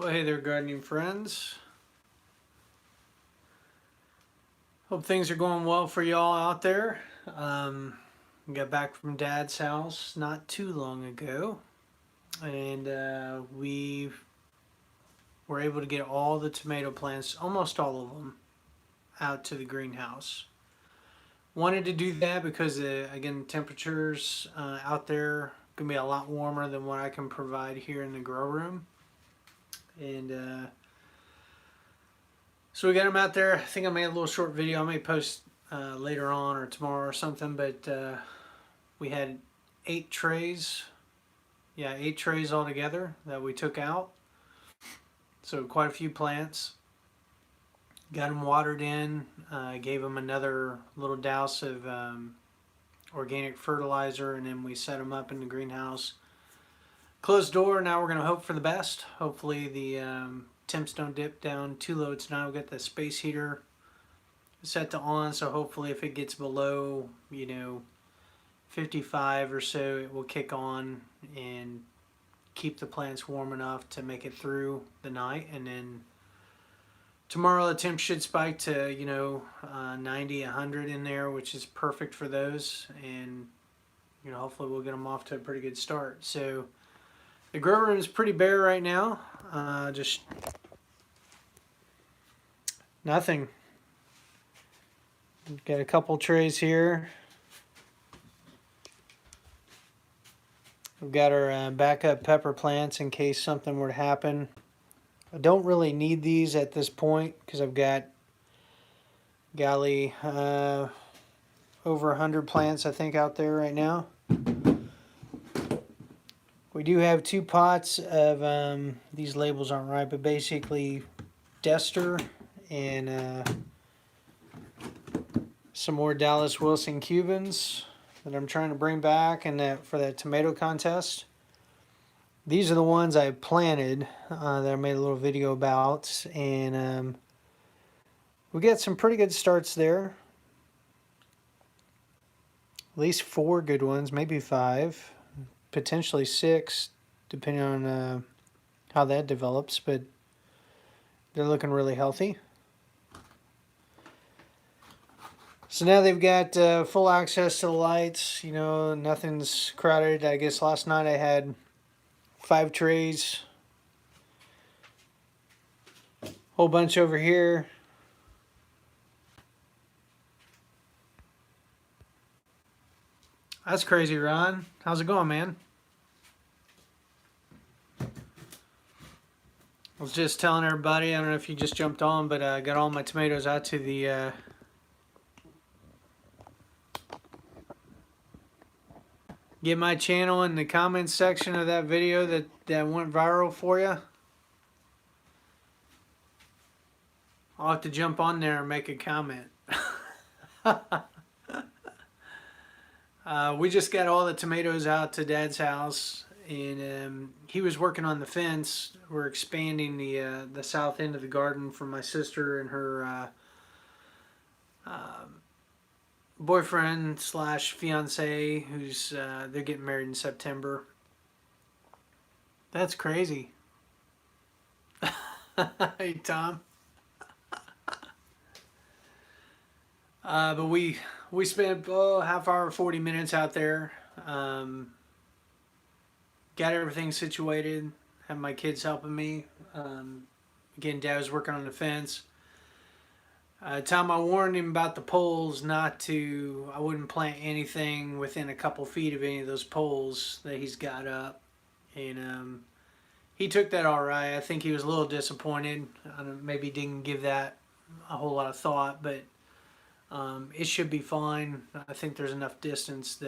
Well, hey there, gardening friends. Hope things are going well for y'all out there. Got back from Dad's house not too long ago, and we were able to get all the tomato plants, almost all of them, out to the greenhouse. Wanted to do that because, again, temperatures out there can be a lot warmer than what I can provide here in the grow room, and so we got them out there. I think I made a little short video. I may post later on or tomorrow or something. But we had 8 trays. Yeah, 8 trays altogether that we took out. So quite a few plants. Got them watered in. Gave them another little douse of organic fertilizer, and then we set them up in the greenhouse. Closed door. Now we're going to hope for the best. Hopefully the temps don't dip down too low tonight. We've got the space heater set to on, so hopefully if it gets below 55 or so, it will kick on and keep the plants warm enough to make it through the night. And then tomorrow the temp should spike to 90, 100 in there, which is perfect for those. And hopefully we'll get them off to a pretty good start. So the grow room is pretty bare right now. Just nothing. We've got a couple trays here. We've got our backup pepper plants in case something were to happen. I don't really need these at this point because I've got, golly, over 100 plants I think out there right now. We do have 2 pots of, these labels aren't right, but basically Dester and some more Dallas Wilson Cubans that I'm trying to bring back for that tomato contest. These are the ones I planted that I made a little video about, and we got some pretty good starts there. At least 4 good ones, maybe 5, potentially 6, depending on how that develops, but they're looking really healthy. So now they've got full access to the lights, nothing's crowded. I guess last night I had 5 trays, whole bunch over here. That's crazy, Ron. How's it going, man? I was just telling everybody, I don't know if you just jumped on, but I got all my tomatoes out to the get my channel in the comments section of that video that went viral for you. I'll have to jump on there and make a comment. We just got all the tomatoes out to Dad's house, and he was working on the fence. We're expanding the south end of the garden for my sister and her boyfriend slash fiance, who's they're getting married in September. That's crazy. Hey, Tom. But we spent half hour, 40 minutes out there. Got everything situated. Had my kids helping me. Again, Dad was working on the fence. Tom, I warned him about the poles, I wouldn't plant anything within a couple feet of any of those poles that he's got up. And he took that all right. I think he was a little disappointed. Maybe didn't give that a whole lot of thought, but it should be fine. I think there's enough distance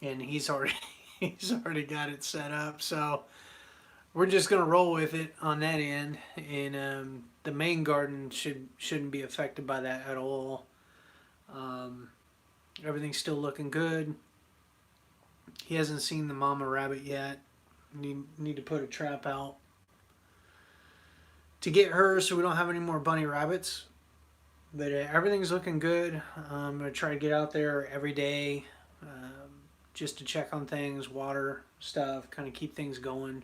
and he's already got it set up. So we're just gonna roll with it on that end, and the main garden shouldn't be affected by that at all. Everything's still looking good. He hasn't seen the mama rabbit yet. Need to put a trap out to get her so we don't have any more bunny rabbits. But everything's looking good. I'm gonna try to get out there every day just to check on things, water stuff, kind of keep things going.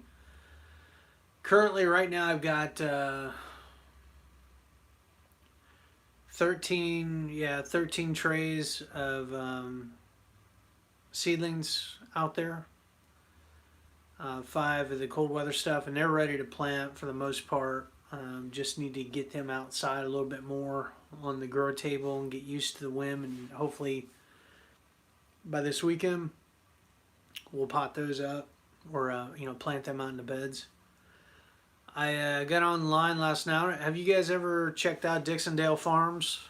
Currently, right now, I've got 13 trays of seedlings out there. Five of the cold weather stuff, and they're ready to plant for the most part. Just need to get them outside a little bit more on the grow table and get used to the wind, and hopefully by this weekend we'll pot those up or plant them out in the beds. I got online last night. Have you guys ever checked out Dixondale Farms?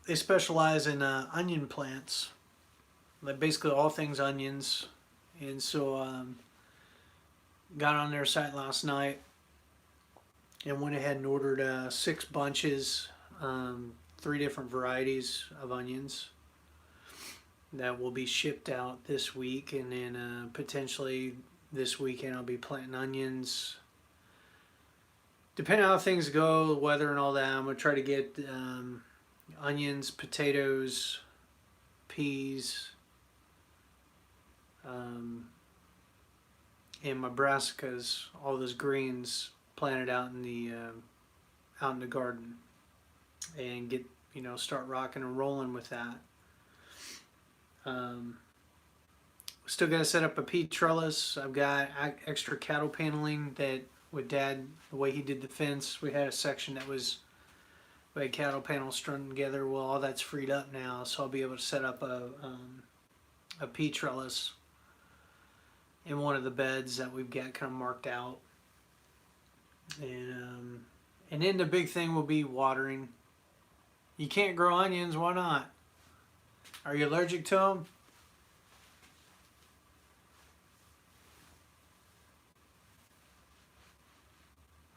They specialize in onion plants, like basically all things onions. And so got on their site last night and went ahead and ordered 6 bunches, 3 different varieties of onions that will be shipped out this week, and then potentially this weekend I'll be planting onions. Depending on how things go, the weather and all that, I'm gonna try to get onions, potatoes, peas, and my brassicas, all those greens planted out in the garden, and get start rocking and rolling with that. Still got to set up a pea trellis. I've got extra cattle paneling that with Dad, the way he did the fence, we had a section that was we had cattle panels strung together. Well, all that's freed up now, so I'll be able to set up a pea trellis in one of the beds that we've got kind of marked out. And then the big thing will be watering. You can't grow onions, why not? Are you allergic to them?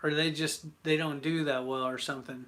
Or they don't do that well or something?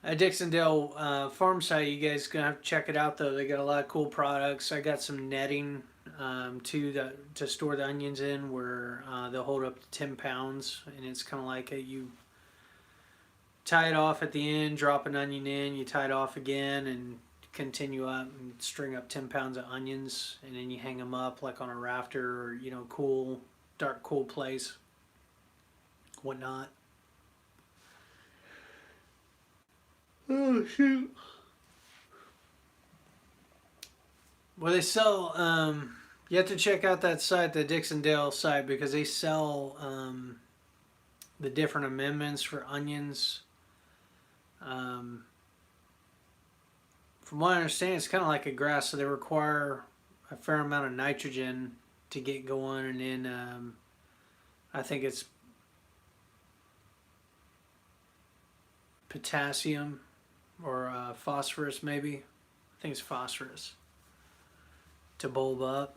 At Dixondale farm site, you guys gonna have to check it out though. They got a lot of cool products. I got some netting to store the onions in, where they'll hold up to 10 pounds, and it's kind of like you tie it off at the end, drop an onion in, you tie it off again, and continue up and string up 10 pounds of onions, and then you hang them up like on a rafter or cool, dark, cool place, whatnot. Oh shoot. Well, they sell. You have to check out that site, the Dixondale site, because they sell the different amendments for onions. From what I understand, it's kind of like a grass, so they require a fair amount of nitrogen to get going, and then I think it's potassium or phosphorus, maybe. I think it's phosphorus to bulb up.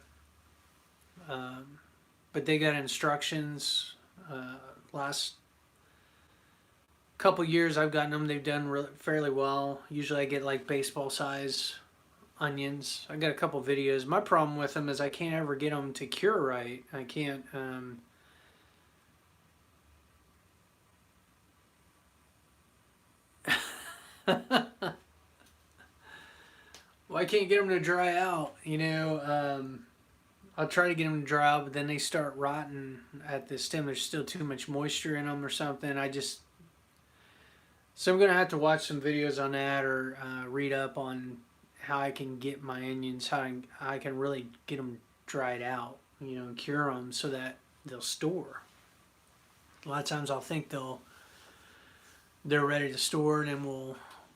But they got instructions. Last couple years I've gotten them, they've done fairly well. Usually I get like baseball size onions. I got a couple videos. My problem with them is I can't ever get them to cure right. I can't. Well, I can't get them to dry out. I'll try to get them to dry out, but then they start rotting at the stem. There's still too much moisture in them or something. So I'm gonna have to watch some videos on that, or read up on how I can get my onions, how I can really get them dried out, cure them so that they'll store. A lot of times I'll think they're ready to store, and then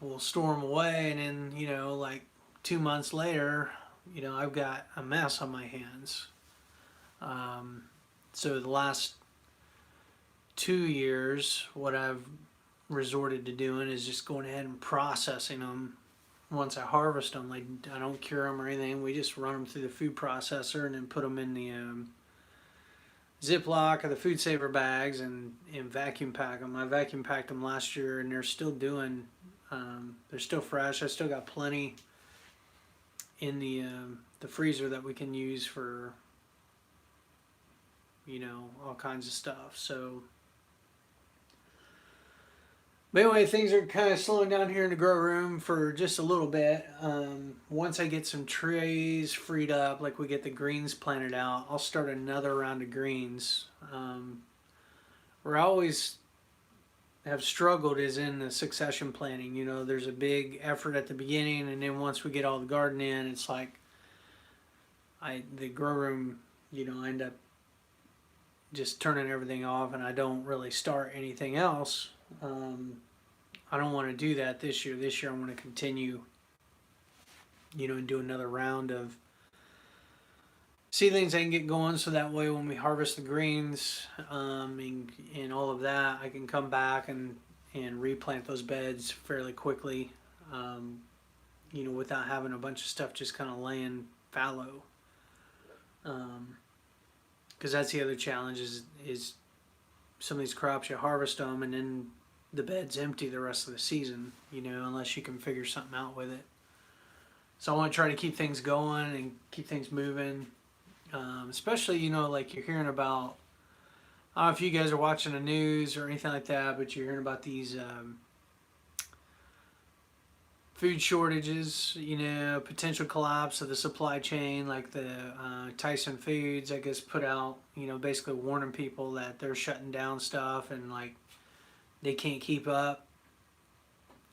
we'll store them away, and then like 2 months later, I've got a mess on my hands. So the last 2 years, what I've resorted to doing is just going ahead and processing them. Once I harvest them, like, I don't cure them or anything. We just run them through the food processor and then put them in the Ziploc or the food saver bags and vacuum pack them. I vacuum packed them last year, and they're still fresh. I still got plenty in the freezer that we can use for all kinds of stuff. So, but anyway, things are kind of slowing down here in the grow room for just a little bit. Once I get some trays freed up, like we get the greens planted out, I'll start another round of greens. Where I always have struggled is in the succession planting. There's a big effort at the beginning, and then once we get all the garden in, it's like the grow room, I end up just turning everything off, and I don't really start anything else. I don't want to do that this year. This year I want to continue, and do another round of seedlings I can get going, so that way when we harvest the greens and all of that, I can come back and replant those beds fairly quickly, without having a bunch of stuff just kind of laying fallow. Because that's the other challenge is some of these crops, you harvest them and then the bed's empty the rest of the season, unless you can figure something out with it. So I want to try to keep things going and keep things moving. Especially, like you're hearing about, I don't know if you guys are watching the news or anything like that, but you're hearing about these food shortages, potential collapse of the supply chain, like the Tyson Foods, I guess, put out, basically warning people that they're shutting down stuff and like they can't keep up.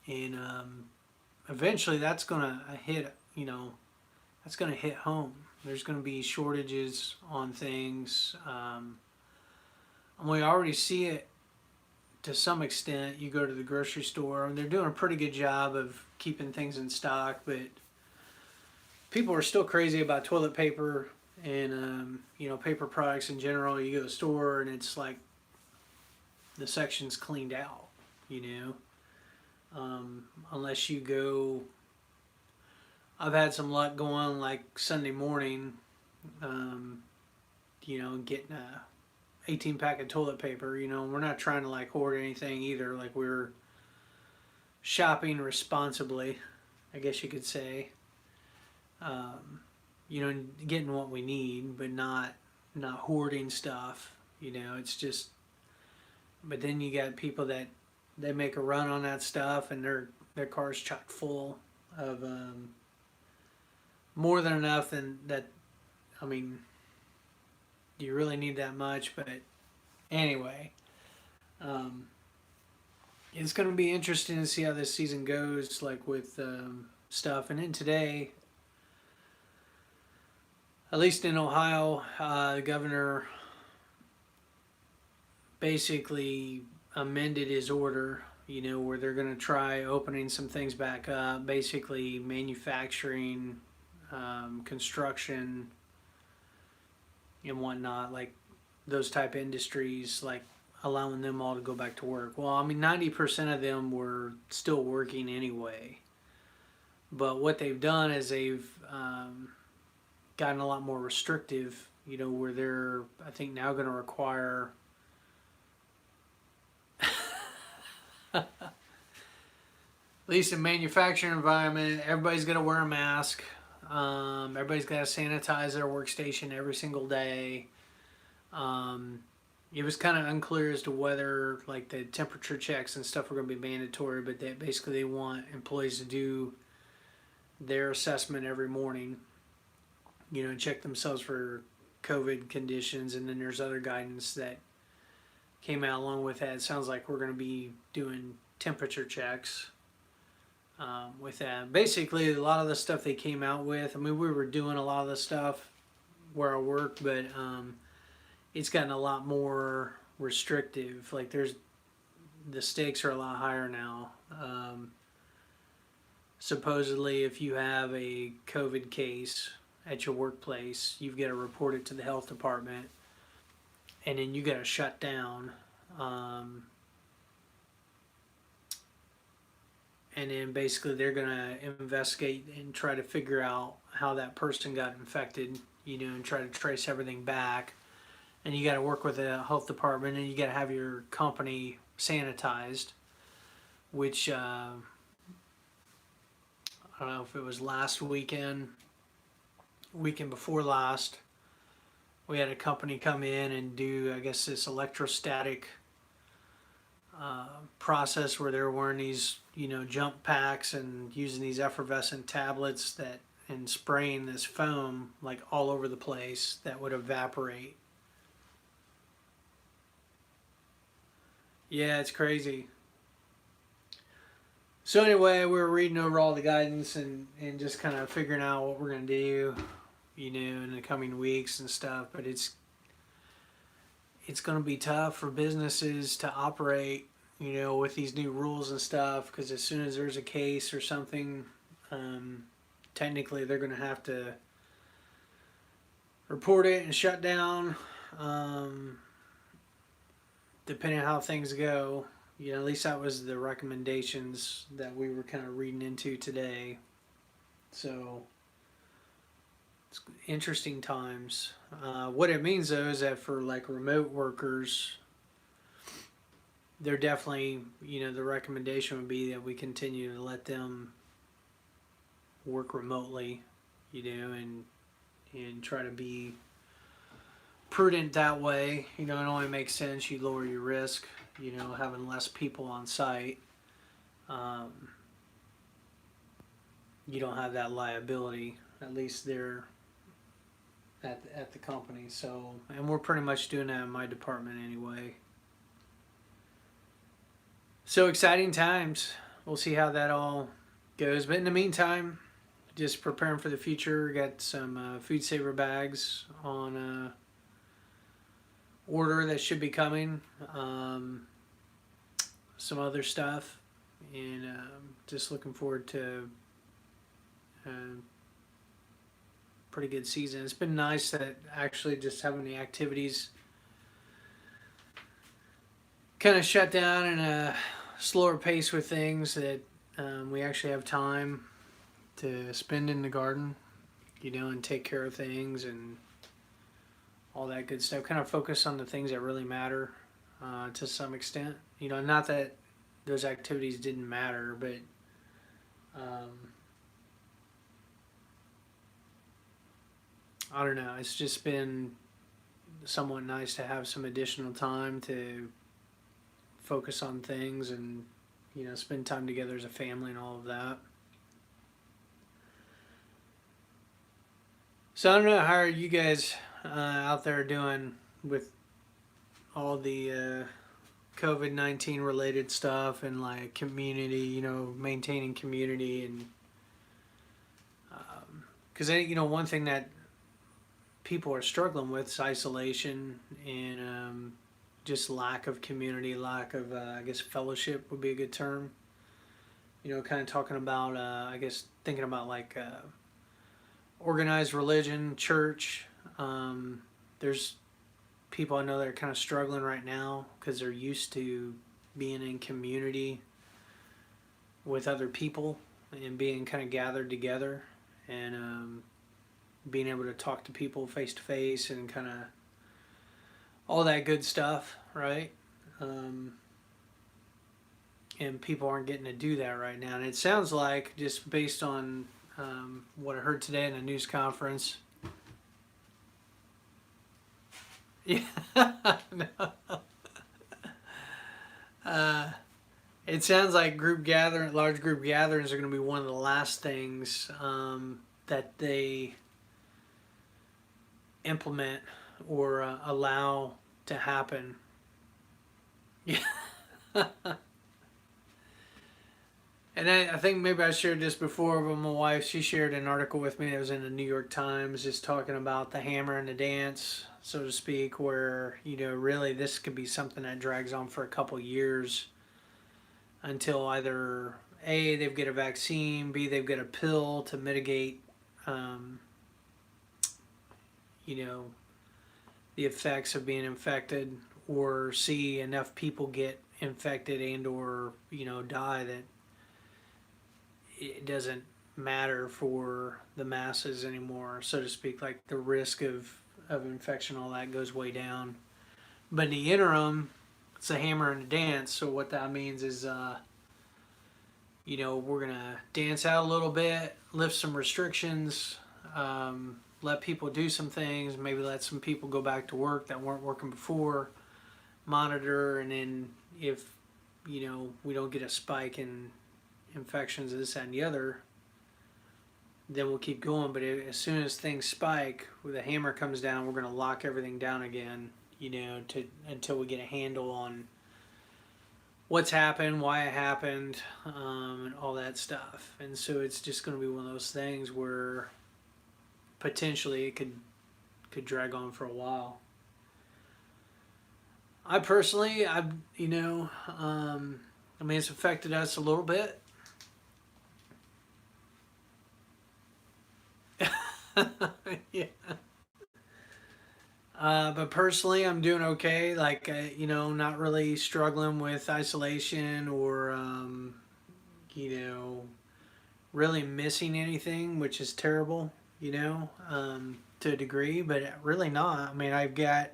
And eventually that's going to hit, that's going to hit home. There's going to be shortages on things. And we already see it to some extent. You go to the grocery store and they're doing a pretty good job of keeping things in stock, but people are still crazy about toilet paper and, paper products in general. You go to the store and it's like the section's cleaned out, unless you go. I've had some luck going like Sunday morning, getting a 18 pack of toilet paper. We're not trying to like hoard anything either. Like we're shopping responsibly, I guess you could say. Getting what we need, but not hoarding stuff. It's just. But then you got people that they make a run on that stuff and their car's chock full of more than enough than that. I mean, do you really need that much? But anyway, it's going to be interesting to see how this season goes, like with stuff. And then today, at least in Ohio, the governor basically amended his order, where they're going to try opening some things back up, basically manufacturing, construction and whatnot, like those type of industries, like allowing them all to go back to work. Well, I mean, 90% of them were still working anyway, but what they've done is they've gotten a lot more restrictive, where they're, I think, now going to require at least in manufacturing environment, everybody's got to wear a mask. Everybody's got to sanitize their workstation every single day. It was kind of unclear as to whether like the temperature checks and stuff were going to be mandatory, but they want employees to do their assessment every morning, and check themselves for COVID conditions. And then there's other guidance that came out along with that. It sounds like we're going to be doing temperature checks with that. Basically, a lot of the stuff they came out with, I mean, we were doing a lot of the stuff where I work, but it's gotten a lot more restrictive. Like the stakes are a lot higher now. Supposedly, if you have a COVID case at your workplace, you've got to report it to the health department, and then you got to shut down. And then basically they're going to investigate and try to figure out how that person got infected, and try to trace everything back. And you got to work with the health department, and you got to have your company sanitized, which I don't know if it was last weekend weekend before last, we had a company come in and do, I guess, this electrostatic process where they're wearing these, jump packs and using these effervescent tablets that and spraying this foam like all over the place that would evaporate. Yeah, it's crazy. So anyway, we were reading over all the guidance and just kind of figuring out what we're gonna do, in the coming weeks and stuff. But it's gonna be tough for businesses to operate, with these new rules and stuff. Because as soon as there's a case or something, technically they're gonna have to report it and shut down. Depending on how things go. At least that was the recommendations that we were kind of reading into today. So it's interesting times. What it means though is that for like remote workers, they're definitely, the recommendation would be that we continue to let them work remotely, and try to be prudent that way. It only makes sense. You lower your risk, having less people on site. You don't have that liability, at least there at the company. So, and we're pretty much doing that in my department anyway. So exciting times. We'll see how that all goes. But in the meantime, just preparing for the future. Got some food saver bags on order that should be coming. Some other stuff, and just looking forward to a pretty good season. It's been nice that actually just having the activities kind of shut down and a slower pace with things that we actually have time to spend in the garden, and take care of things and all that good stuff. Kind of focus on the things that really matter to some extent. Not that those activities didn't matter, but I don't know. It's just been somewhat nice to have some additional time to focus on things and, spend time together as a family and all of that. So I don't know, how are you guys out there doing with all the COVID-19 related stuff and like community, maintaining community and because one thing that people are struggling with is isolation and just lack of community, lack of I guess fellowship would be a good term. Kind of talking about I guess thinking about like organized religion, church. There's people I know that are kind of struggling right now because they're used to being in community with other people and being kind of gathered together and being able to talk to people face to face and kind of all that good stuff, right? And people aren't getting to do that right now. And it sounds like, just based on what I heard today in a news conference, yeah, no. It sounds like large group gatherings are going to be one of the last things that they implement or allow to happen. Yeah. And I think maybe I shared this before, but my wife, she shared an article with me that was in the New York Times just talking about the hammer and the dance, so to speak, where, really this could be something that drags on for a couple years until either A, they've got a vaccine, B, they've got a pill to mitigate, the effects of being infected, or C, enough people get infected and or, die that it doesn't matter for the masses anymore, so to speak. Like the risk of infection, all that goes way down. But in the interim, it's a hammer and a dance. So what that means is, we're gonna dance out a little bit, lift some restrictions, let people do some things, maybe let some people go back to work that weren't working before, monitor, and then if, we don't get a spike in infections, this, that, and the other, then we'll keep going. But as soon as things spike, when the hammer comes down, we're going to lock everything down again, until we get a handle on what's happened, why it happened, and all that stuff. And so it's just going to be one of those things where potentially it could drag on for a while. I personally, it's affected us a little bit. Yeah. But personally, I'm doing okay. Like, not really struggling with isolation or, really missing anything, which is terrible, to a degree, but really not. I mean, I've got,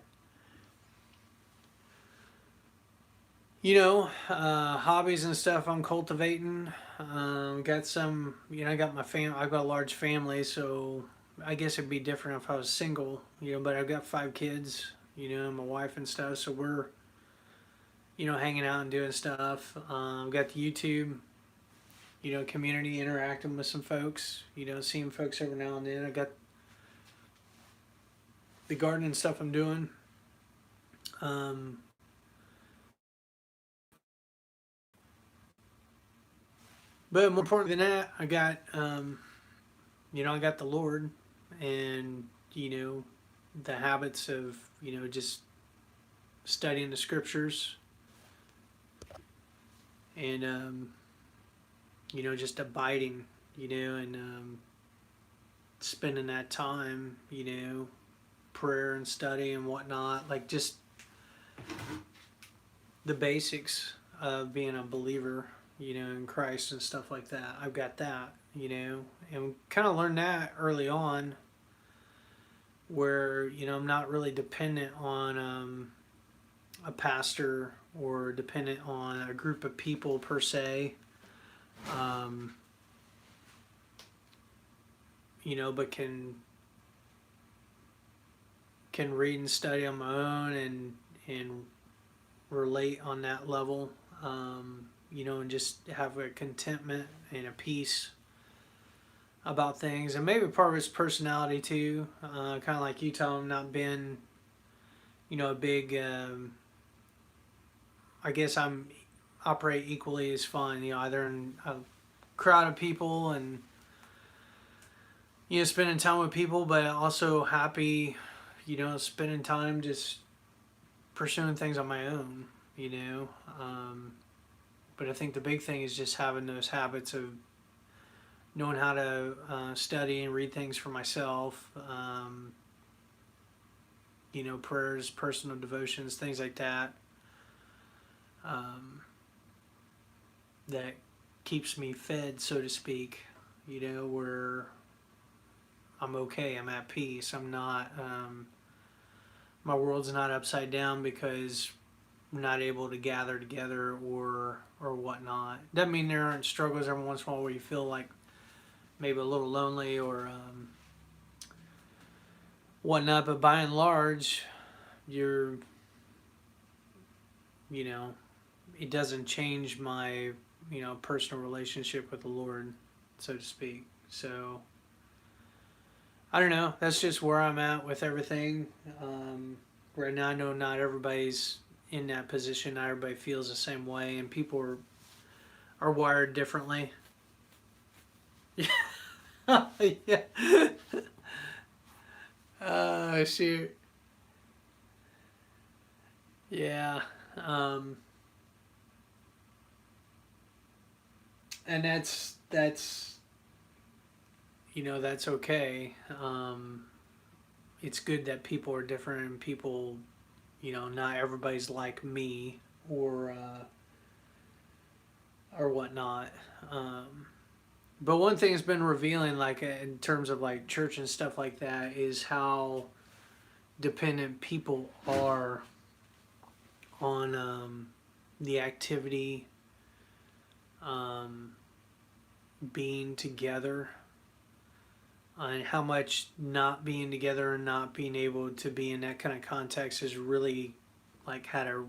hobbies and stuff I'm cultivating. Got some, I got I've got a large family, so I guess it'd be different if I was single, but I've got 5 kids, my wife and stuff, so we're, hanging out and doing stuff. Got the YouTube, community, interacting with some folks, seeing folks every now and then. I got the gardening stuff I'm doing. But more important than that, I got, I got the Lord, and, the habits of, just studying the scriptures, and, just abiding, and spending that time, prayer and study and whatnot, like just the basics of being a believer, in Christ and stuff like that. I've got that, and kind of learned that early on, where, I'm not really dependent on a pastor or dependent on a group of people per se, but can read and study on my own and relate on that level, and just have a contentment and a peace about things. And maybe part of his personality too, kind of like you, Tom, not being, a big, I guess I'm operate equally as fun, either in a crowd of people and, spending time with people, but also happy, spending time just pursuing things on my own, but I think the big thing is just having those habits of knowing how to study and read things for myself, prayers, personal devotions, things like that, that keeps me fed, so to speak, where I'm okay, I'm at peace, I'm not, my world's not upside down because I'm not able to gather together or whatnot. Doesn't mean there aren't struggles every once in a while where you feel like maybe a little lonely or whatnot, but by and large, you're, it doesn't change my, personal relationship with the Lord, so to speak. So, I don't know. That's just where I'm at with everything. Right now, I know not everybody's in that position. Not everybody feels the same way, and people are wired differently. Yeah. Shoot. Yeah. And that's that's okay. It's good that people are different and people, not everybody's like me or whatnot. But one thing that's been revealing, like in terms of like church and stuff like that, is how dependent people are on the activity, being together, and how much not being together and not being able to be in that kind of context has really like had a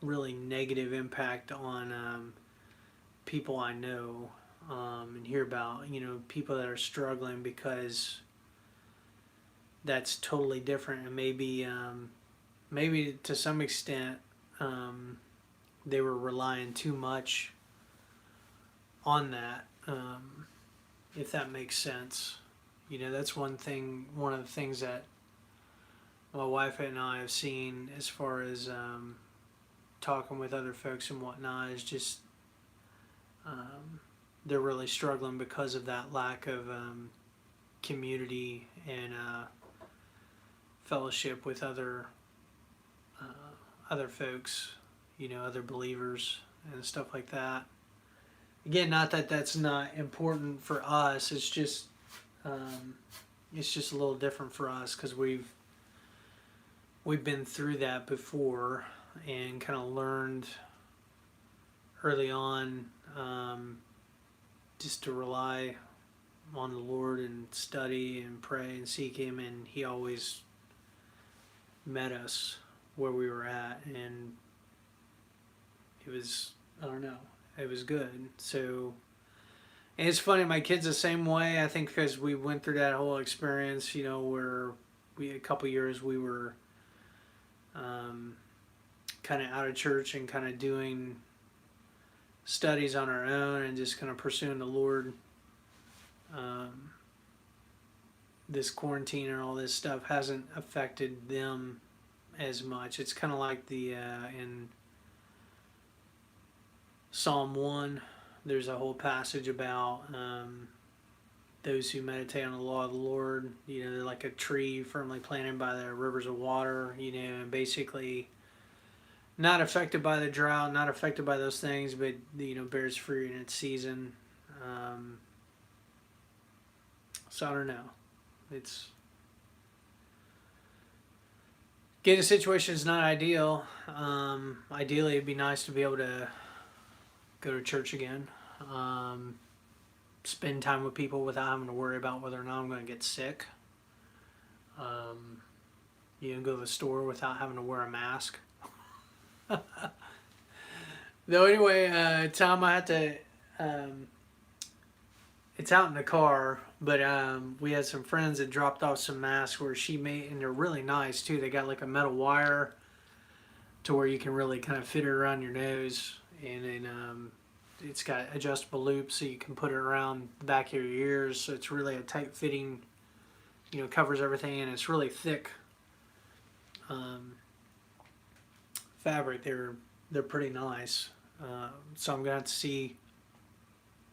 really negative impact on people I know, and hear about, people that are struggling because that's totally different, and maybe to some extent they were relying too much on that, if that makes sense. That's one of the things that my wife and I have seen as far as talking with other folks and whatnot is just they're really struggling because of that lack of community and fellowship with other folks, other believers and stuff like that. Again, not that that's not important for us. It's just a little different for us because we've been through that before and kind of learned early on, just to rely on the Lord and study and pray and seek Him, and He always met us where we were at, and it was, I don't know, it was good. So, and it's funny, my kid's the same way, I think, because we went through that whole experience, where a couple years we were kind of out of church and kind of doing studies on our own and just kind of pursuing the Lord. This quarantine and all this stuff hasn't affected them as much. It's kind of like the in Psalm 1, there's a whole passage about those who meditate on the law of the Lord. They're like a tree firmly planted by the rivers of water, and basically not affected by the drought, not affected by those things, but bears fruit in its season. So I don't know. It's getting a situation is not ideal. Ideally, it'd be nice to be able to go to church again, spend time with people without having to worry about whether or not I'm going to get sick. Go to the store without having to wear a mask. Though anyway, Tom, I had to. It's out in the car, but we had some friends that dropped off some masks where she made, and they're really nice too. They got like a metal wire to where you can really kind of fit it around your nose, and then it's got adjustable loops so you can put it around the back of your ears. So it's really a tight fitting, covers everything, and it's really thick fabric. They're pretty nice. So I'm gonna have to see.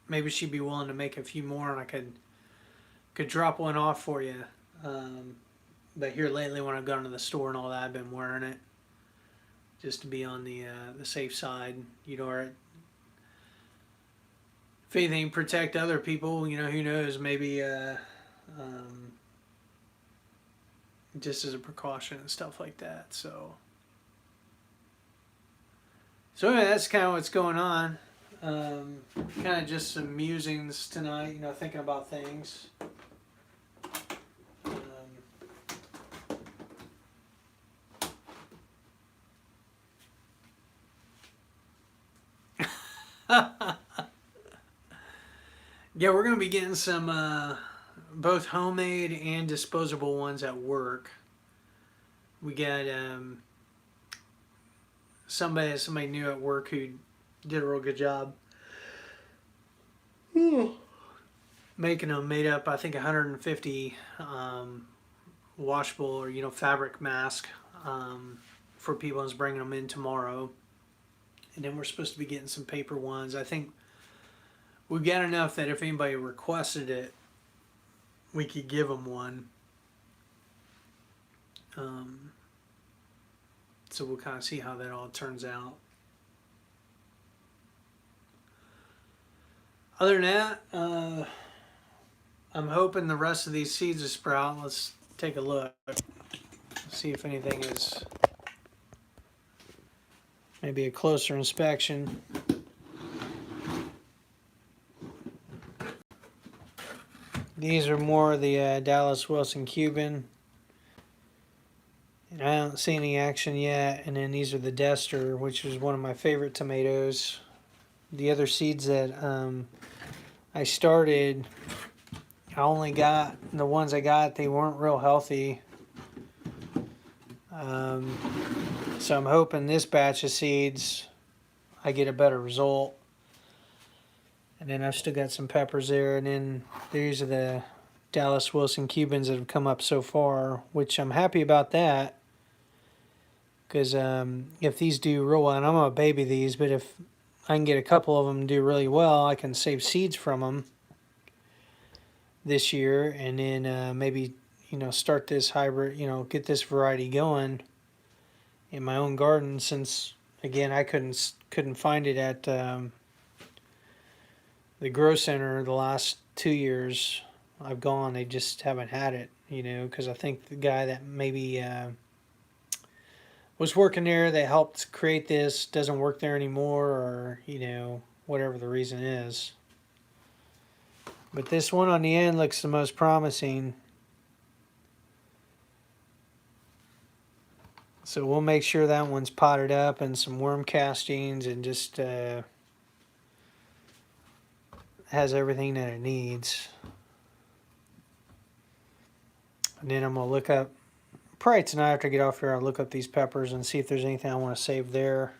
Maybe she'd be willing to make a few more, and I could drop one off for you. But here lately, when I've gone to the store and all that, I've been wearing it just to be on the safe side. Or if anything, protect other people. Who knows? Maybe just as a precaution and stuff like that. So anyway, that's kind of what's going on. Kind of just some musings tonight, thinking about things. Yeah, we're going to be getting some both homemade and disposable ones at work. We got somebody new at work who did a real good job making them, made up I think 150 washable or fabric mask for people, and is bringing them in tomorrow. And then we're supposed to be getting some paper ones. I think we've got enough that if anybody requested it, we could give them one. So we'll kind of see how that all turns out. Other than that, I'm hoping the rest of these seeds will sprout. Let's take a look. See if anything is maybe a closer inspection. These are more of the Dallas Wilson Cuban. And I don't see any action yet. And then these are the Dester, which is one of my favorite tomatoes. The other seeds that I started, I only got the ones I got. They weren't real healthy. So I'm hoping this batch of seeds I get a better result. And then I've still got some peppers there. And then these are the Dallas Wilson Cubans that have come up so far, which I'm happy about that. Because if these do real well, and I'm going to baby these, but if I can get a couple of them do really well, I can save seeds from them this year. And then maybe, start this hybrid, get this variety going in my own garden, since, again, I couldn't find it at the grow center the last 2 years I've gone. They just haven't had it, because I think the guy that maybe was working there that helped create this doesn't work there anymore, or whatever the reason is. But this one on the end looks the most promising, so we'll make sure that one's potted up and some worm castings and just has everything that it needs. And then I'm going to look up, probably tonight after I get off here, I'll look up these peppers and see if there's anything I want to save there.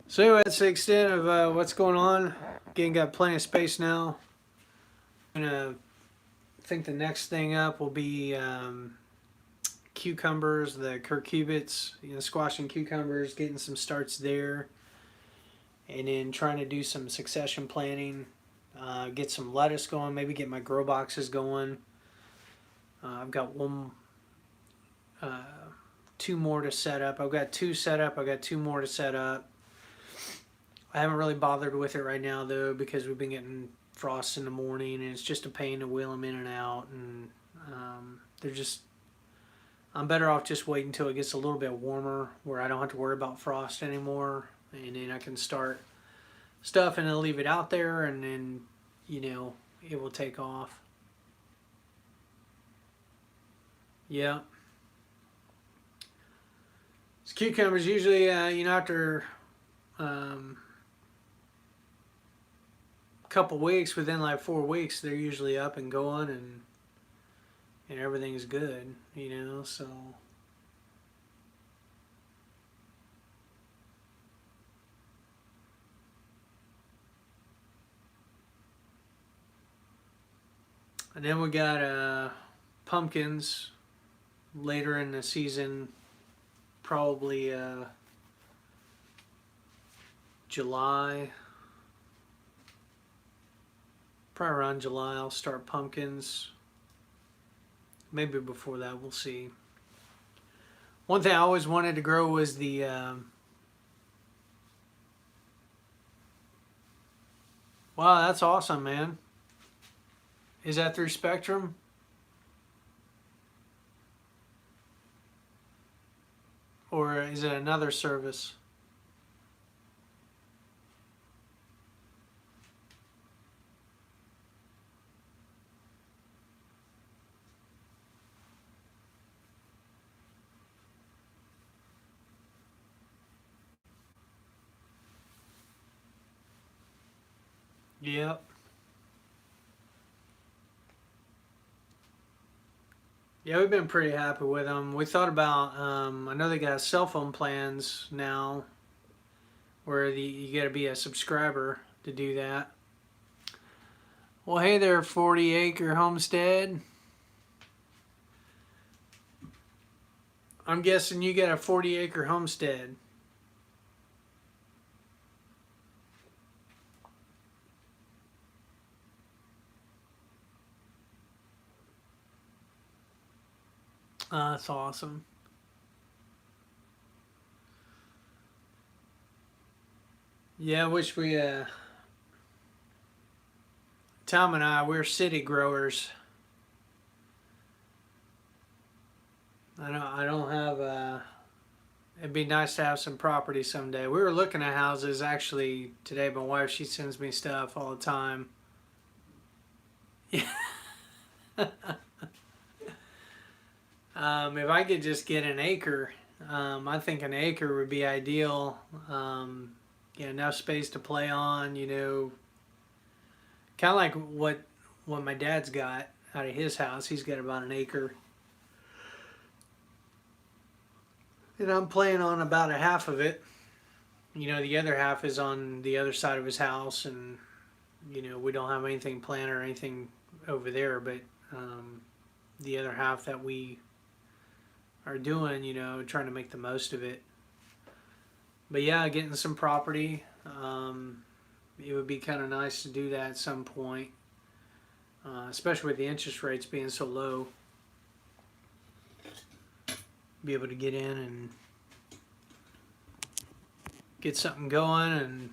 So that's the extent of what's going on. Again, got plenty of space now. I'm going to think the next thing up will be cucumbers, the curcubits, squash and cucumbers, getting some starts there. And then trying to do some succession planting, get some lettuce going, maybe get my grow boxes going. I've got two more to set up. I've got two set up. I've got two more to set up. I haven't really bothered with it right now though, because we've been getting frost in the morning, and it's just a pain to wheel them in and out. And I'm better off just waiting until it gets a little bit warmer, where I don't have to worry about frost anymore, and then I can start stuff and then leave it out there, and then it will take off. Yeah. It's cucumbers usually after a couple weeks, within like 4 weeks, they're usually up and going, and everything's good, so. And then we got pumpkins later in the season, probably July. Probably around July I'll start pumpkins. Maybe before that, we'll see. One thing I always wanted to grow was the wow, that's awesome, man. Is that through Spectrum? Or is it another service? Yep. Yeah, we've been pretty happy with them. We thought about, I know they got cell phone plans now where you got to be a subscriber to do that. Well, hey there, 40 Acre Homestead. I'm guessing you got a 40 acre homestead. That's awesome. Yeah, I wish we, Tom and I, we're city growers. I don't have it'd be nice to have some property someday. We were looking at houses actually today. My wife, she sends me stuff all the time. If I could just get an acre, I think an acre would be ideal. Enough space to play on. Kind of like what my dad's got out of his house. He's got about an acre, and I'm playing on about a half of it. The other half is on the other side of his house, and we don't have anything planted or anything over there. But the other half that we are doing, trying to make the most of it. But yeah, getting some property. It would be kind of nice to do that at some point, especially with the interest rates being so low. Be able to get in and get something going and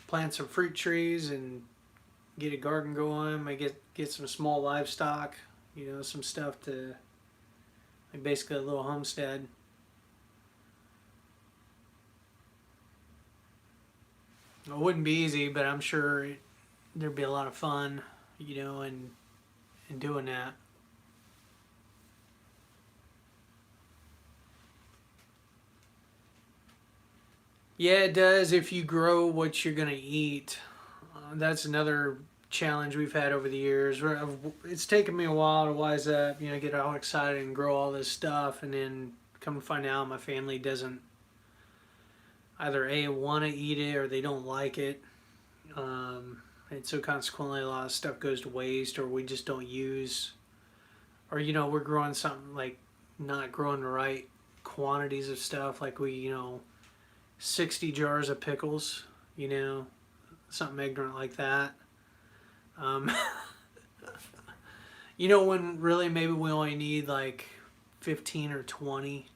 plant some fruit trees and get a garden going. Maybe get some small livestock, some stuff to, like, basically a little homestead. It wouldn't be easy, but I'm sure there'd be a lot of fun, in doing that. Yeah, it does if you grow what you're going to eat. That's another challenge we've had over the years. It's taken me a while to wise up, get all excited and grow all this stuff, and then come to find out my family doesn't either A, want to eat it or they don't like it. And so consequently a lot of stuff goes to waste, or we just don't use, or we're growing something like not growing the right quantities of stuff, like 60 jars of pickles, something ignorant like that. Um, when really maybe we only need like 15 or 20.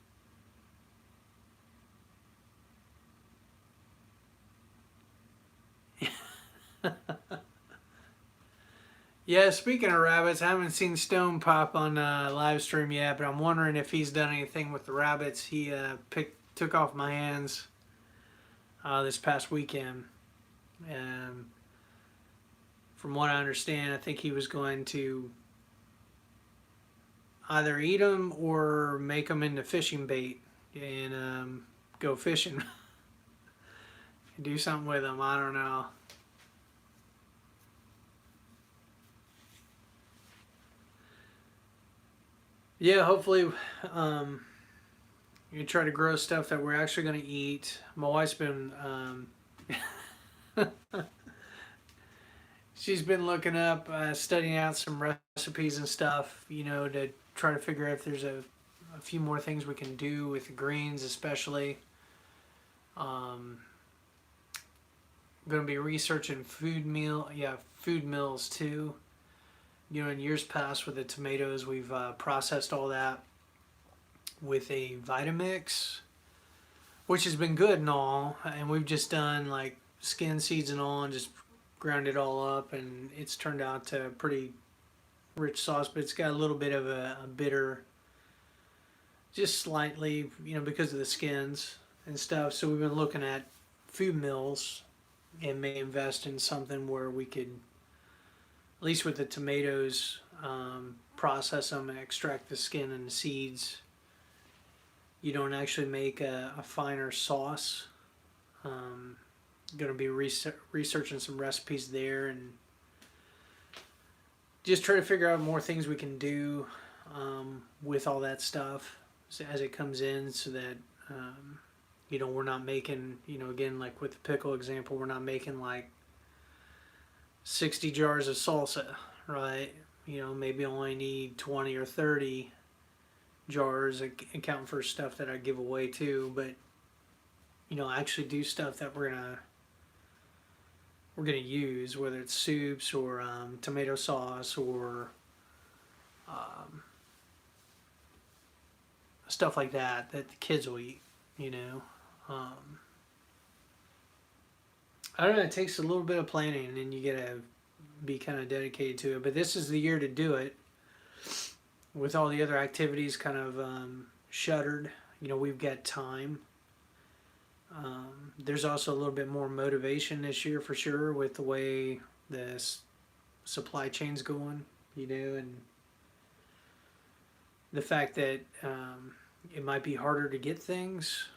Yeah, speaking of rabbits, I haven't seen Stone pop on live stream yet, but I'm wondering if he's done anything with the rabbits he took off my hands this past weekend. Um, from what I understand, I think he was going to either eat them or make them into fishing bait and go fishing. Do something with them. I don't know. Yeah, hopefully you try to grow stuff that we're actually going to eat. My wife's been she's been looking up, studying out some recipes and stuff, to try to figure out if there's a few more things we can do with the greens, especially. Um, going to be researching food mills too. In years past with the tomatoes, we've processed all that with a Vitamix, which has been good and all. And we've just done like skin, seeds, and all, and just ground it all up, and it's turned out to a pretty rich sauce. But it's got a little bit of a bitter, just slightly, because of the skins and stuff. So we've been looking at food mills and may invest in something where we could, at least with the tomatoes, process them and extract the skin and the seeds. You don't actually make a finer sauce. Going to be researching some recipes there and just try to figure out more things we can do with all that stuff as it comes in, so that we're not making, again, like with the pickle example, we're not making like 60 jars of salsa, right? Maybe only need 20 or 30 jars, accounting for stuff that I give away too. But actually do stuff that we're gonna use, whether it's soups or tomato sauce or stuff like that the kids will eat. I don't know. It takes a little bit of planning, and then you gotta be kind of dedicated to it. But this is the year to do it. With all the other activities kind of shuttered, we've got time. There's also a little bit more motivation this year for sure with the way the supply chain's going, and the fact that it might be harder to get things.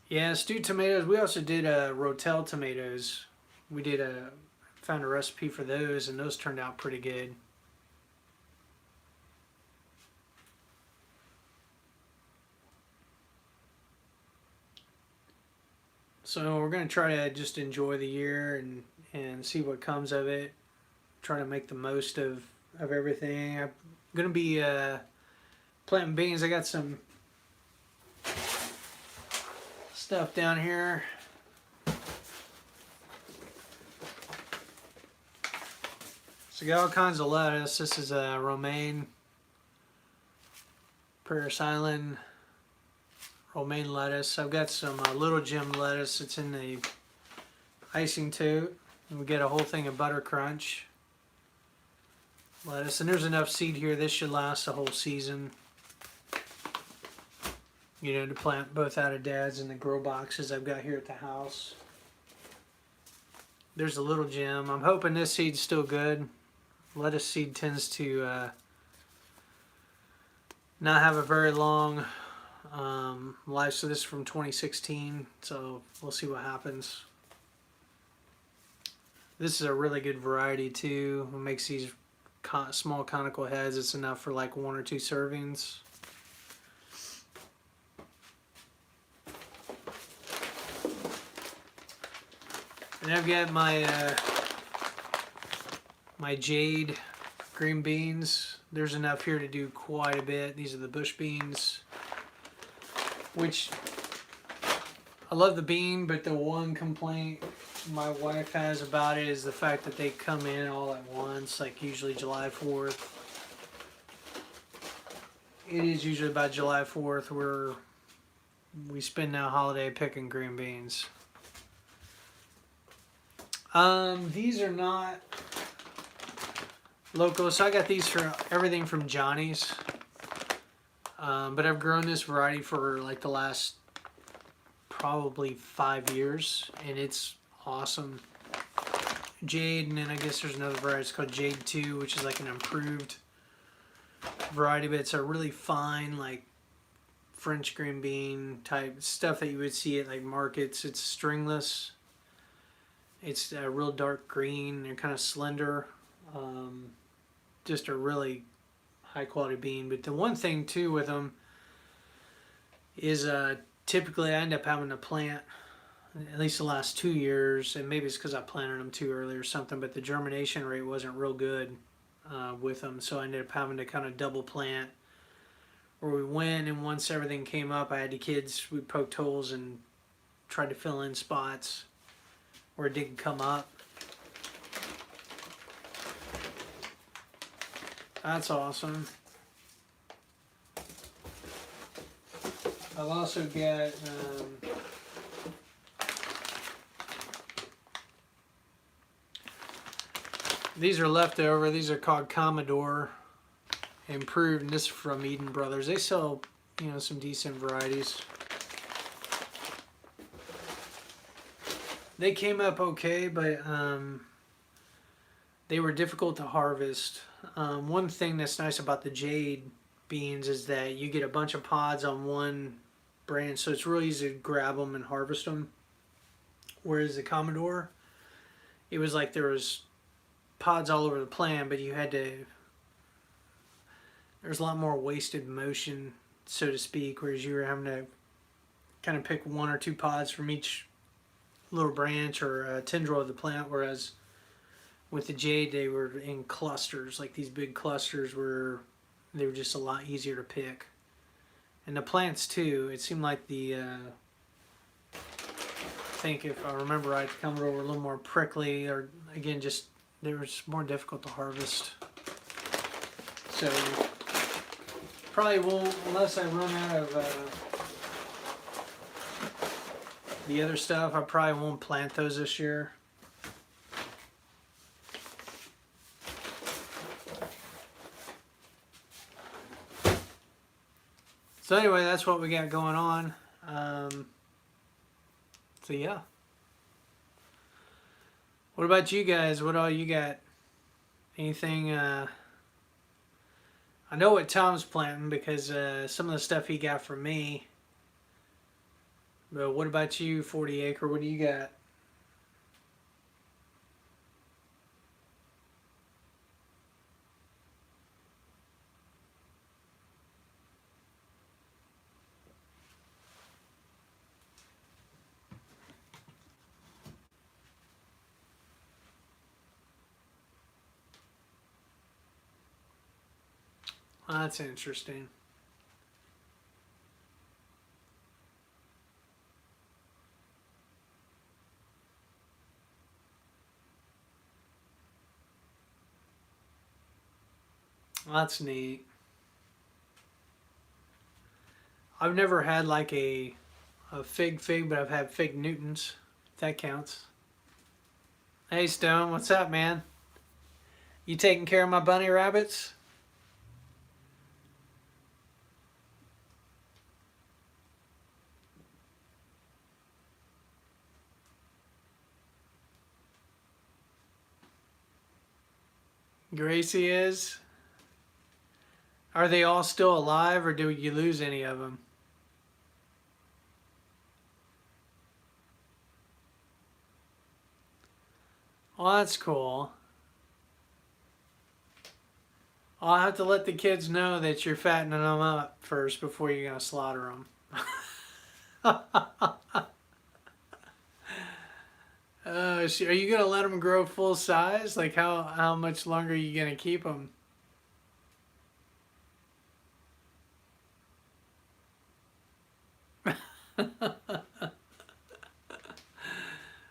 Yeah, stewed tomatoes. We also did Rotel tomatoes. We found a recipe for those, and those turned out pretty good. So we're gonna try to just enjoy the year and see what comes of it. Try to make the most of everything. I'm gonna be planting beans. I got some stuff down here. So got all kinds of lettuce. This is a romaine, Paris Island romaine lettuce. I've got some Little Jim lettuce. It's in the icing tote. And we get a whole thing of Butter Crunch lettuce. And there's enough seed here. This should last the whole season. To plant both out of Dad's and the grow boxes I've got here at the house. There's a Little Jim. I'm hoping this seed's still good. Lettuce seed tends to not have a very long life. So this is from 2016. So we'll see what happens. This is a really good variety too. It makes these small conical heads. It's enough for like 1 or 2 servings. And I've got my jade green beans. There's enough here to do quite a bit. These are the bush beans, which I love the bean, but the one complaint my wife has about it is the fact that they come in all at once, like usually July 4th. It is usually about July 4th where we spend that holiday picking green beans. These are not local, so I got these for everything from Johnny's. But I've grown this variety for like the last probably 5 years, and it's awesome. Jade, and then I guess there's another variety. It's called Jade 2, which is like an improved variety, but it's a really fine, like French green bean type stuff that you would see at like markets. It's stringless. It's a real dark green. They're kind of slender. Just a really high quality bean. But the one thing too with them is typically I end up having to plant, at least the last 2 years, and maybe it's because I planted them too early or something, but the germination rate wasn't real good with them, so I ended up having to kind of double plant. Where we went, and once everything came up, I had the kids, we poked holes and tried to fill in spots where it didn't come up. That's awesome. I've also got these are leftover. These are called Commodore Improved, and this is from Eden Brothers. They sell, some decent varieties. They came up okay, but they were difficult to harvest. One thing that's nice about the Jade beans is that you get a bunch of pods on one branch, so it's really easy to grab them and harvest them. Whereas the Commodore, it was like there was pods all over the plant, but there's a lot more wasted motion, so to speak, whereas you were having to kind of pick 1 or 2 pods from each little branch or tendril of the plant, whereas with the Jade they were in clusters, like these big clusters where they were just a lot easier to pick. And the plants too, it seemed like I think if I remember right, the Commodore were a little more prickly, or again just they were just more difficult to harvest. So probably won't, unless I run out of the other stuff, I probably won't plant those this year. So anyway, that's what we got going on. Um, so yeah. What about you guys? What all you got? Anything? I know what Tom's planting because some of the stuff he got from me. But what about you, 40 acre? What do you got? Oh, that's interesting. That's neat. I've never had like a fig, but I've had fig Newtons. If that counts. Hey Stone, what's up, man? You taking care of my bunny rabbits? Gracie is. Are they all still alive, or do you lose any of them? Well, that's cool. I'll have to let the kids know that you're fattening them up first before you're gonna slaughter them. Are you gonna let them grow full size? Like how much longer are you gonna keep them?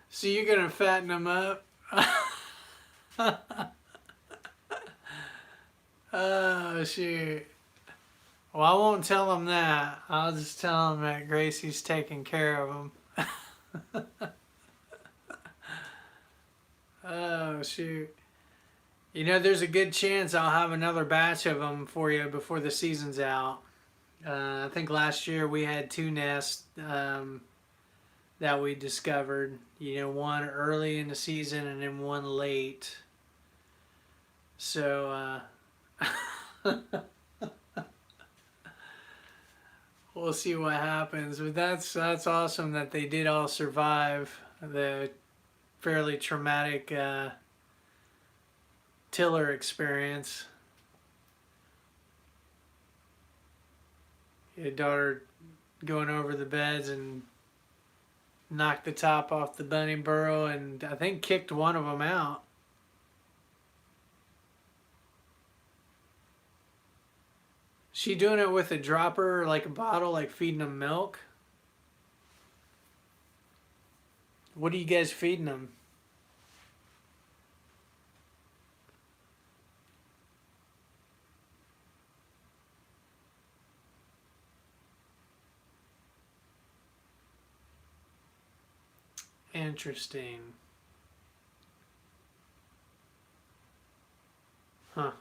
So you're gonna fatten them up? Oh shoot. Well, I won't tell them that. I'll just tell them that Gracie's taking care of them. Oh shoot. You know, there's a good chance I'll have another batch of them for you before the season's out. I think last year we had two nests that we discovered. You know, one early in the season and then one late. So we'll see what happens. But that's awesome that they did all survive the fairly traumatic tiller experience. Your daughter going over the beds and knocked the top off the bunny burrow and I think kicked one of them out. She doing it with a dropper, like a bottle, like feeding them milk? What are you guys feeding them? Interesting. Huh.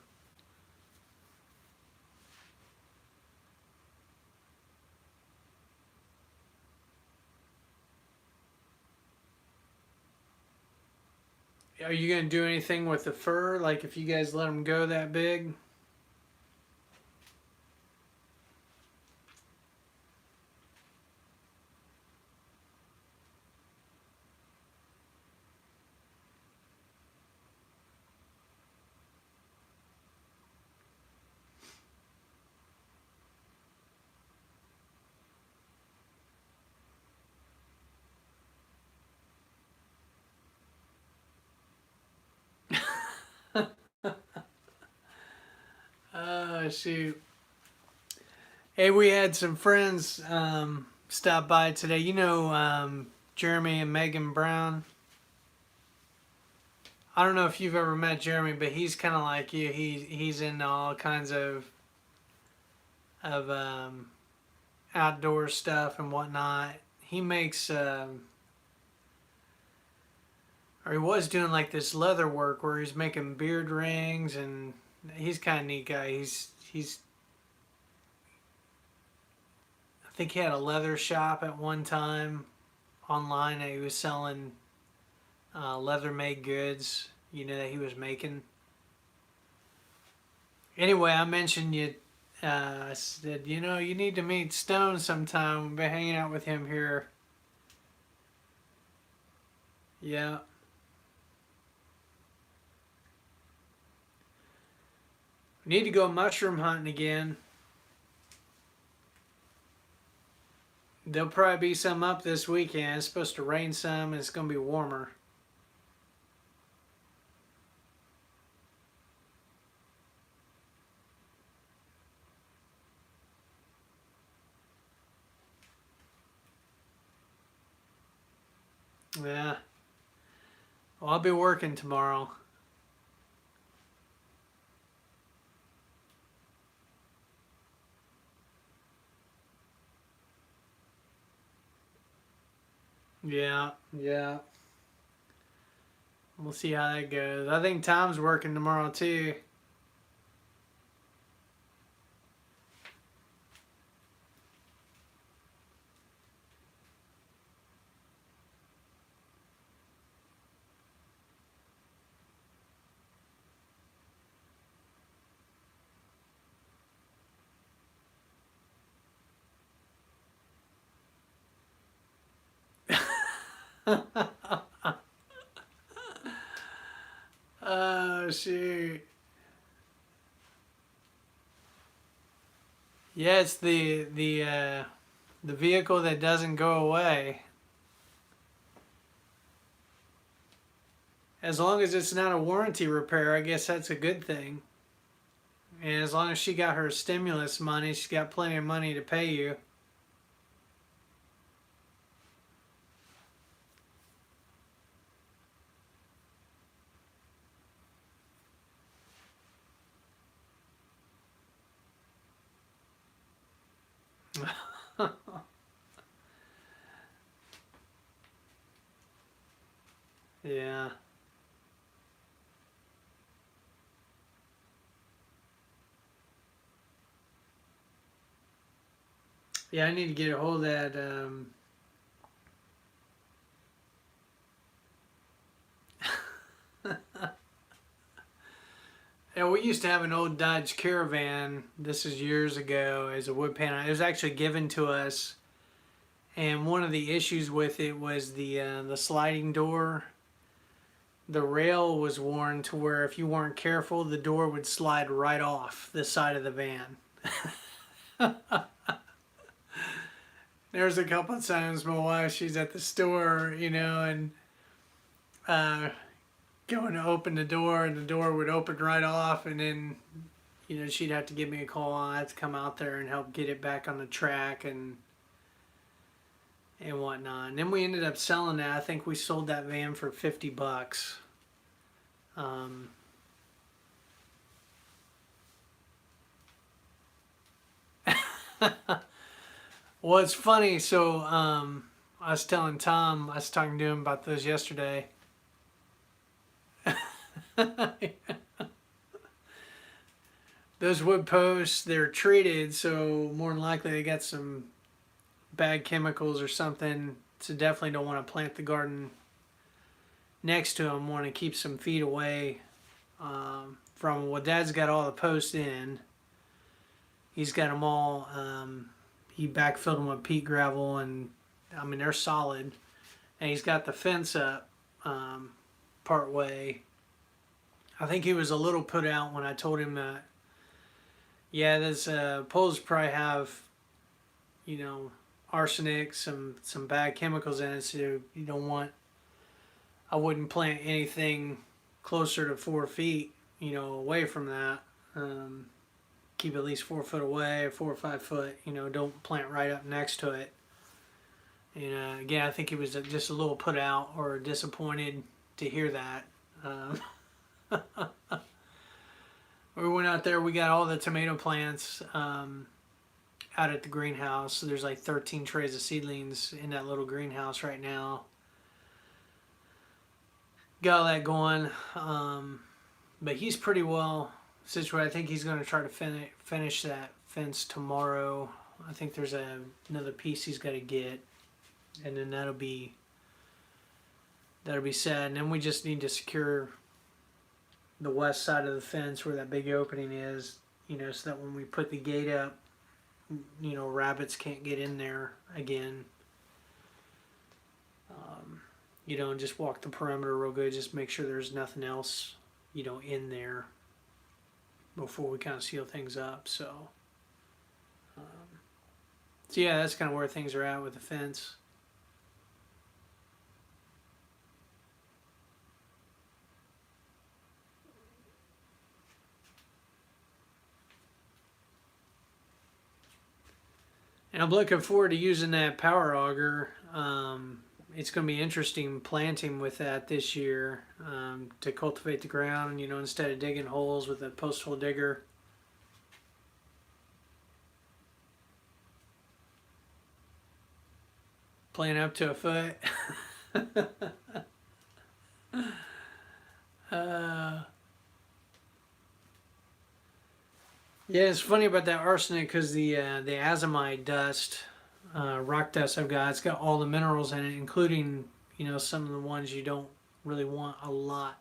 Are you going to do anything with the fur? Like if you guys let them go that big? Oh, shoot. Hey, we had some friends stop by today. You know Jeremy and Megan Brown? I don't know if you've ever met Jeremy, but he's kind of like you. He's into all kinds of outdoor stuff and whatnot. He makes or he was doing like this leather work where he's making beard rings, and he's kind of neat guy. He's think he had a leather shop at one time online that he was selling leather made goods, that he was making. Anyway, I mentioned you. I said, you need to meet Stone sometime. We've been hanging out with him here. Yeah. We need to go mushroom hunting again. There'll probably be some up this weekend. It's supposed to rain some and it's going to be warmer. Yeah. Well, I'll be working tomorrow. Yeah, yeah. We'll see how that goes. I think Tom's working tomorrow too. Oh shoot. Yeah, it's the vehicle that doesn't go away. As long as it's not a warranty repair, I guess that's a good thing. And as long as she got her stimulus money, she's got plenty of money to pay you. Yeah. Yeah, I need to get a hold of that. Yeah, we used to have an old Dodge Caravan. This is years ago as a wood panel. It was actually given to us, and one of the issues with it was the sliding door. The rail was worn to where if you weren't careful, the door would slide right off the side of the van. There's a couple of times my wife, she's at the store, and uh, going to open the door, and the door would open right off, and then, she'd have to give me a call. I had to come out there and help get it back on the track and whatnot. And then we ended up selling that. I think we sold that van for $50. Um, well, it's funny. So I was telling Tom, I was talking to him about those yesterday. Those wood posts, they're treated, so more than likely they got some bad chemicals or something. So definitely don't want to plant the garden next to them. Want to keep some feet away from. Well, Dad's got all the posts in. He's got them all. He backfilled them with peat gravel, and I mean they're solid. And he's got the fence up part way. I think he was a little put out when I told him that. Yeah, those poles probably have, arsenic, some bad chemicals in it. So you don't want. I wouldn't plant anything closer to 4 feet, away from that. Keep at least 4 foot away, 4 or 5 foot. Don't plant right up next to it. And again, I think he was just a little put out or disappointed to hear that. We went out there. We got all the tomato plants out at the greenhouse. So there's like 13 trays of seedlings in that little greenhouse right now. Got all that going. But he's pretty well situated. I think he's going to try to finish that fence tomorrow I think there's another piece he's got to get, and then that'll be set. And then we just need to secure the west side of the fence where that big opening is, so that when we put the gate up, rabbits can't get in there again. And just walk the perimeter real good. Just make sure there's nothing else, in there before we kind of seal things up. So yeah, that's kind of where things are at with the fence. And I'm looking forward to using that power auger. It's going to be interesting planting with that this year, to cultivate the ground, instead of digging holes with a post hole digger. Playing up to a foot. Yeah, it's funny about that arsenic because the azomite dust, rock dust I've got, it's got all the minerals in it, including some of the ones you don't really want a lot,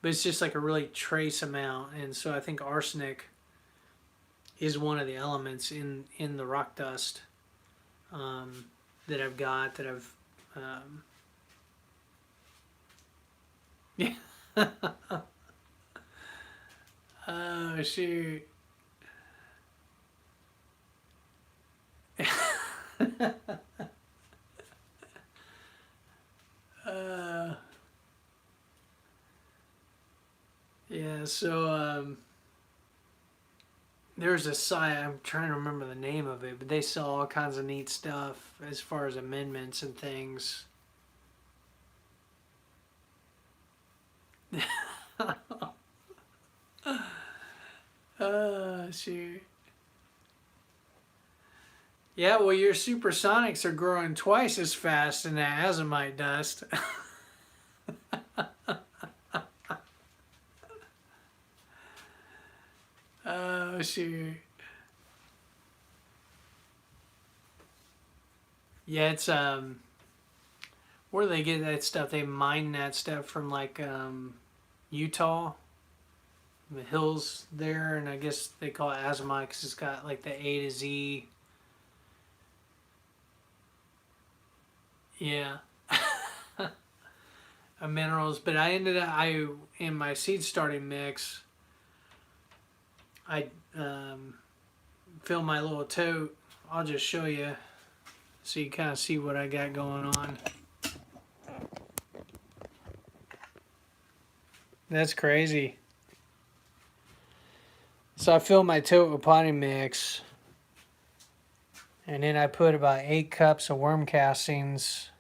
but it's just like a really trace amount, and so I think arsenic is one of the elements in the rock dust, that I've got that I've yeah. Oh shoot. uh, yeah, so there's a site, I'm trying to remember the name of it, but they sell all kinds of neat stuff as far as amendments and things. Shoot. Yeah, well, your supersonics are growing twice as fast in that azomite dust. Oh, shoot. Yeah, it's where do they get that stuff? They mine that stuff from like Utah, the hills there, and I guess they call it azomite because it's got like the A to Z. Yeah. Minerals, but I in my seed starting mix, I fill my little tote. I'll just show you so you kind of see what I got going on. That's crazy. So I fill my tote with potting mix, and then I put about 8 cups of worm castings,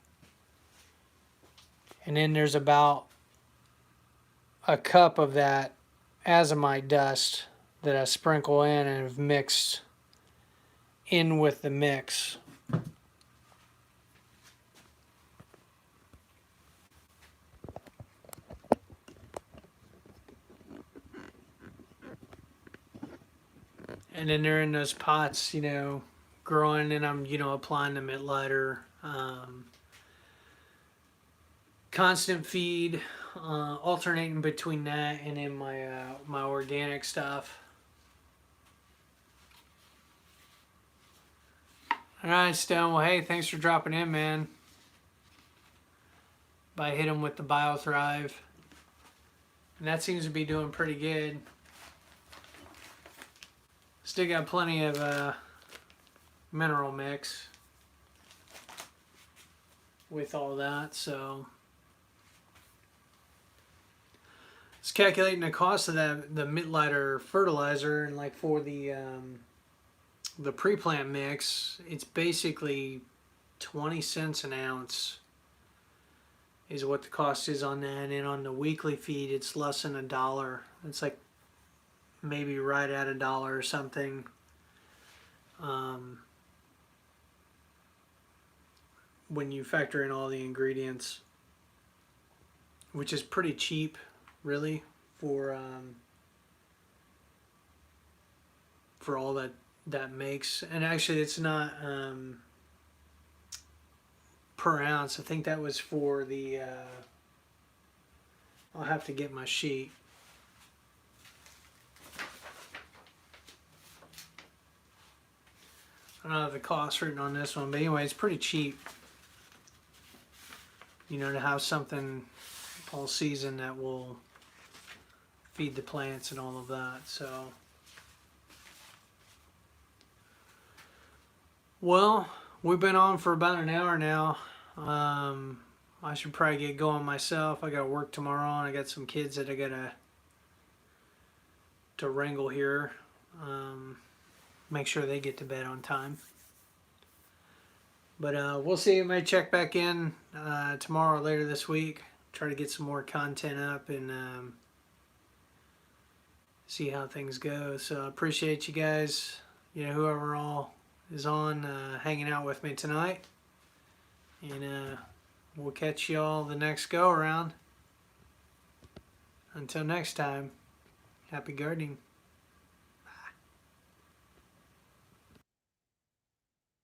and then there's about a cup of that azomite dust that I sprinkle in and have mixed in with the mix. And then they're in those pots, growing, and I'm, applying them at lighter. Constant feed, alternating between that and then my organic stuff. All right, Stone. Well, hey, thanks for dropping in, man. I hit them with the BioThrive, and that seems to be doing pretty good. Still got plenty of mineral mix with all that, so it's calculating the cost of the Mittleider fertilizer, and like for the pre-plant mix, it's basically 20 cents an ounce is what the cost is on that, and on the weekly feed it's less than $1. It's like maybe right at $1 or something. When you factor in all the ingredients, which is pretty cheap, really, for all that that makes. And actually, it's not per ounce. I think that was for the. I'll have to get my sheet. I don't have the cost written on this one, but anyway, it's pretty cheap. You know, to have something all season that will feed the plants and all of that. So, well, we've been on for about an hour now. I should probably get going myself. I got work tomorrow, and I got some kids that I gotta to wrangle here. Make sure they get to bed on time. But we'll see. I may check back in tomorrow or later this week. Try to get some more content up and see how things go. So I appreciate you guys. You know, whoever all is on hanging out with me tonight. And we'll catch y'all the next go around. Until next time, happy gardening.